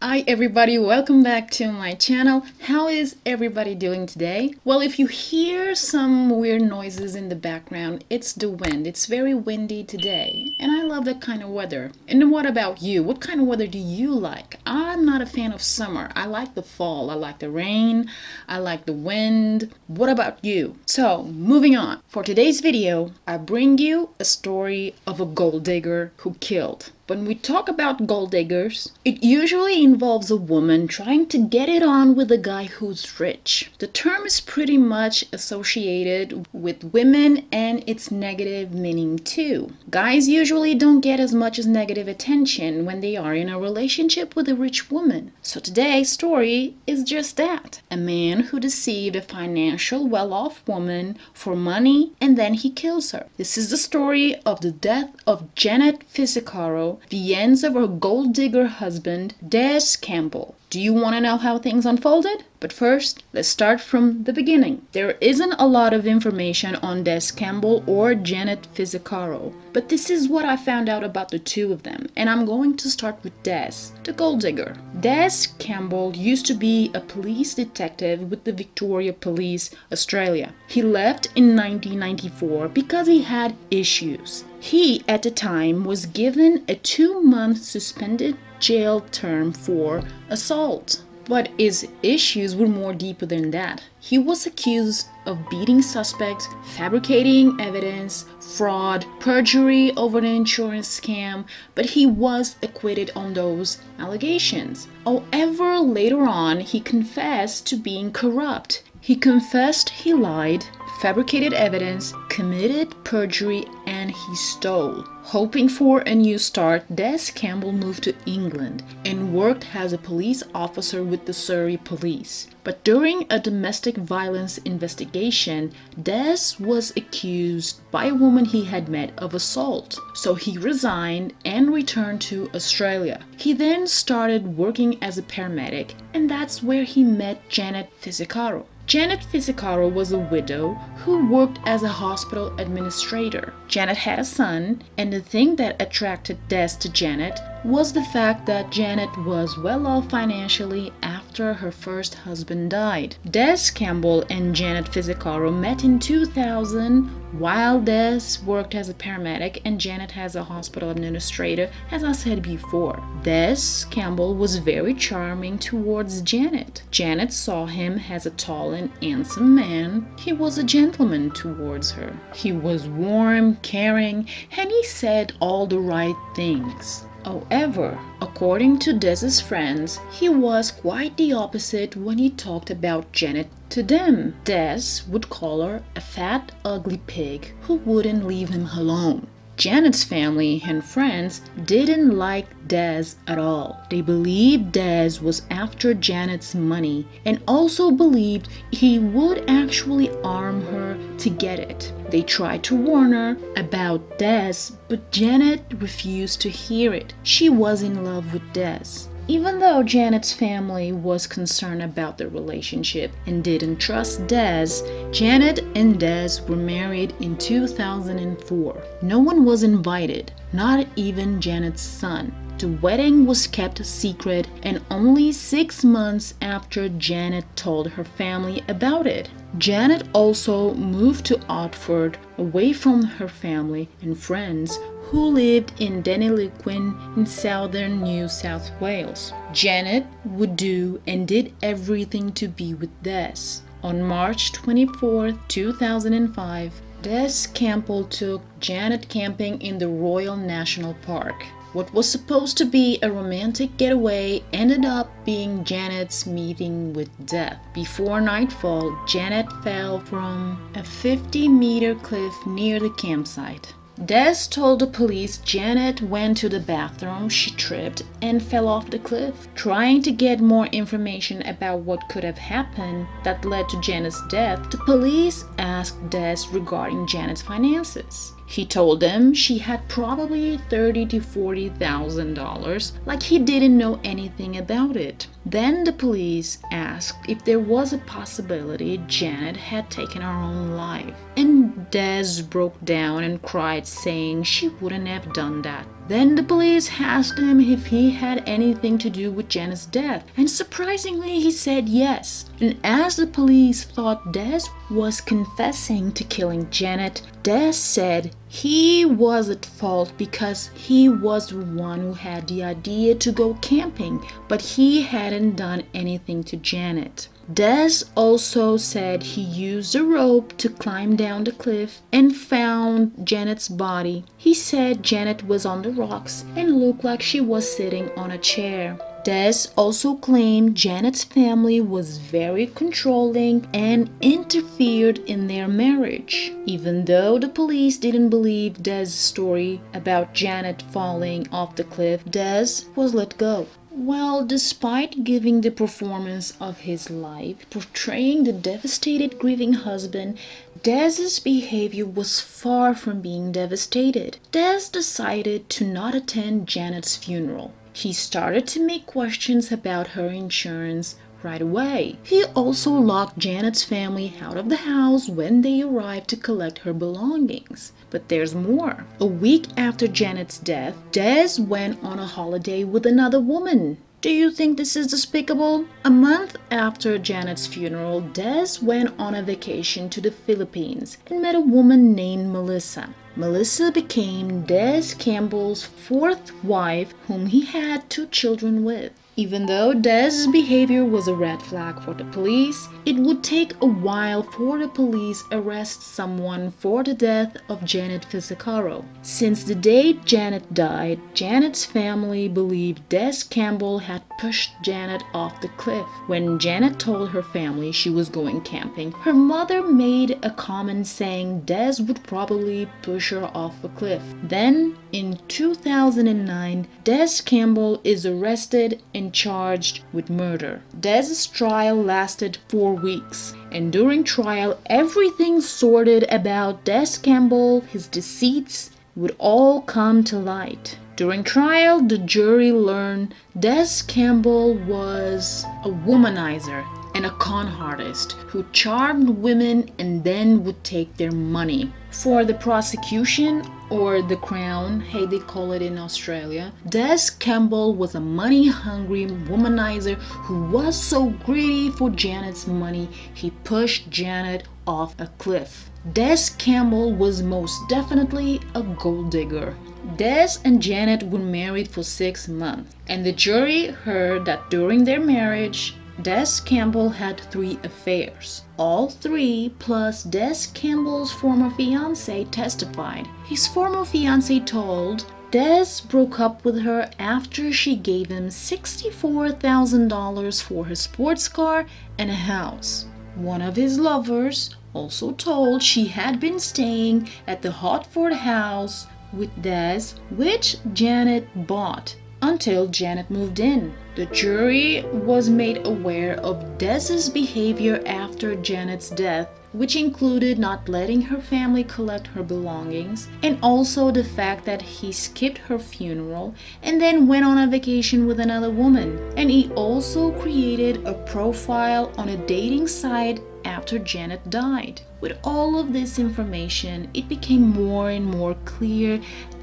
Hi everybody, welcome back to my channel. How is everybody doing today? Well, if you hear some weird noises in the background, it's the wind. It's very windy today and I love that kind of weather. And what about you? What kind of weather do you like? I'm not a fan of summer. I like the fall. I like the rain. I like the wind. What about you? So, moving on. For today's video, I bring you a story of a gold digger who killed. When we talk about gold diggers, it usually involves a woman trying to get it on with a guy who's rich. The term is pretty much associated with women and its negative meaning too. Guys usually don't get as much as negative attention when they are in a relationship with a rich woman. So today's story is just that. A man who deceived a financial well-off woman for money and then he kills her. This is the story of the death of Janet Fisicaro, the ends of her gold digger husband, Des Campbell. Do you want to know how things unfolded? But first, let's start from the beginning. There isn't a lot of information on Des Campbell or Janet Fisicaro, but this is what I found out about the two of them, and I'm going to start with Des, the gold digger. Des Campbell used to be a police detective with the Victoria Police, Australia. He left in 1994 because he had issues. He, at the time, was given a 2-month suspended jail term for assault. But his issues were more deeper than that. He was accused of beating suspects, fabricating evidence, fraud, perjury over an insurance scam, but he was acquitted on those allegations. However, later on, he confessed to being corrupt. He confessed he lied, fabricated evidence, committed perjury, and he stole. Hoping for a new start, Des Campbell moved to England and worked as a police officer with the Surrey Police. But during a domestic violence investigation, Des was accused by a woman he had met of assault. So he resigned and returned to Australia. He then started working as a paramedic, and that's where he met Janet Fisicaro. Janet Fisicaro was a widow who worked as a hospital administrator. Janet had a son, and the thing that attracted Des to Janet was the fact that Janet was well off financially after her first husband died. Des Campbell and Janet Fisicaro met in 2000 while Des worked as a paramedic and Janet as a hospital administrator, as I said before. Des Campbell was very charming towards Janet. Janet saw him as a tall and handsome man. He was a gentleman towards her. He was warm, caring, and he said all the right things. However, according to Des's friends, he was quite the opposite when he talked about Janet to them. Des would call her a fat, ugly pig who wouldn't leave him alone. Janet's family and friends didn't like Des at all. They believed Des was after Janet's money and also believed he would actually arm her to get it. They tried to warn her about Des, but Janet refused to hear it. She was in love with Des. Even though Janet's family was concerned about the relationship and didn't trust Des, Janet and Des were married in 2004. No one was invited, not even Janet's son. The wedding was kept secret, and only 6 months after Janet told her family about it. Janet also moved to Otford, away from her family and friends who lived in Deniliquin in southern New South Wales. Janet would do and did everything to be with Des. On March 24, 2005, Des Campbell took Janet camping in the Royal National Park. What was supposed to be a romantic getaway ended up being Janet's meeting with death. Before nightfall, Janet fell from a 50-meter cliff near the campsite. Des told the police Janet went to the bathroom, she tripped, and fell off the cliff. Trying to get more information about what could have happened that led to Janet's death, the police asked Des regarding Janet's finances. He told them she had probably $30,000 to $40,000, like he didn't know anything about it. Then the police asked if there was a possibility Janet had taken her own life. And Des broke down and cried, saying she wouldn't have done that. Then the police asked him if he had anything to do with Janet's death, and surprisingly he said yes. And as the police thought Des was confessing to killing Janet, Des said he was at fault because he was the one who had the idea to go camping, but he hadn't done anything to Janet. Des also said he used a rope to climb down the cliff and found Janet's body. He said Janet was on the rocks and looked like she was sitting on a chair. Des also claimed Janet's family was very controlling and interfered in their marriage. Even though the police didn't believe Des' story about Janet falling off the cliff, Des was let go. Well, despite giving the performance of his life, portraying the devastated grieving husband, Des's behavior was far from being devastated. Des decided to not attend Janet's funeral. He started to make questions about her insurance right away. He also locked Janet's family out of the house when they arrived to collect her belongings. But there's more. A week after Janet's death, Des went on a holiday with another woman. Do you think this is despicable? A month after Janet's funeral, Des went on a vacation to the Philippines and met a woman named Melissa. Melissa became Des Campbell's fourth wife, whom he had 2 children with. Even though Des's behavior was a red flag for the police, it would take a while for the police arrest someone for the death of Janet Fisicaro. Since the day Janet died, Janet's family believed Des Campbell had pushed Janet off the cliff. When Janet told her family she was going camping, her mother made a comment saying Des would probably push her off a cliff. Then, in 2009, Des Campbell is arrested and charged with murder. Des's trial lasted 4 weeks, and during trial everything sordid about Des Campbell, his deceits, would all come to light. During trial, the jury learned Des Campbell was a womanizer and a con artist who charmed women and then would take their money. For the prosecution, or the Crown, hey they call it in Australia, Des Campbell was a money-hungry womanizer who was so greedy for Janet's money he pushed Janet off a cliff. Des Campbell was most definitely a gold digger. Des and Janet were married for 6 months, and the jury heard that during their marriage, Des Campbell had 3 affairs. All 3 plus Des Campbell's former fiancée testified. His former fiancée told Des broke up with her after she gave him $64,000 for her sports car and a house. One of his lovers also told she had been staying at the Hartford house with Des, which Janet bought until Janet moved in. The jury was made aware of Des's behavior after Janet's death, which included not letting her family collect her belongings, and also the fact that he skipped her funeral and then went on a vacation with another woman. And he also created a profile on a dating site after Janet died. With all of this information, it became more and more clear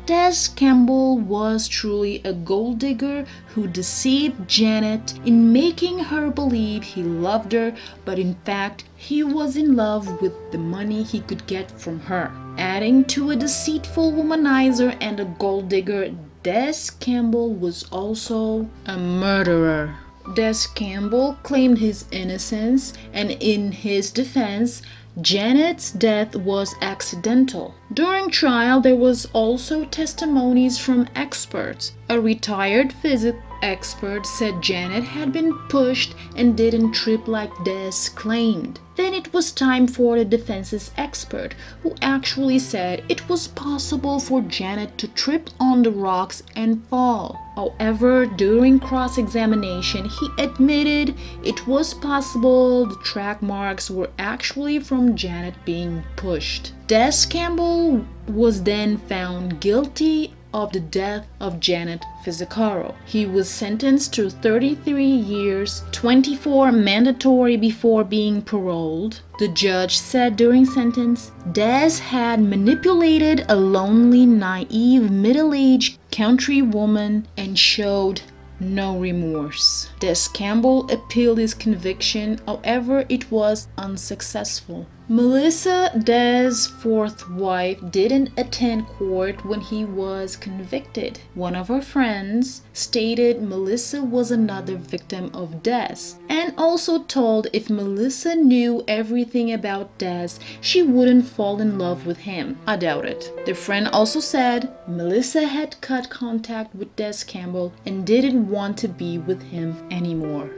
Des Campbell was truly a gold digger who deceived Janet in making her believe he loved her, but in fact he was in love with the money he could get from her. Adding to a deceitful womanizer and a gold digger, Des Campbell was also a murderer. Des Campbell claimed his innocence, and in his defense, Janet's death was accidental. During trial, there was also testimonies from experts. A retired physics expert said Janet had been pushed and didn't trip like Des claimed. Then it was time for the defense's expert, who actually said it was possible for Janet to trip on the rocks and fall. However, during cross-examination, he admitted it was possible the track marks were actually from Janet being pushed. Des Campbell was then found guilty of the death of Janet Fisicaro. He was sentenced to 33 years, 24 mandatory before being paroled. The judge said during sentence, Des had manipulated a lonely, naive, middle-aged countrywoman and showed no remorse. Des Campbell appealed his conviction, however, it was unsuccessful. Melissa, Des' fourth wife, didn't attend court when he was convicted. One of her friends stated Melissa was another victim of Des, and also told if Melissa knew everything about Des, she wouldn't fall in love with him. I doubt it. The friend also said Melissa had cut contact with Des Campbell and didn't want to be with him anymore.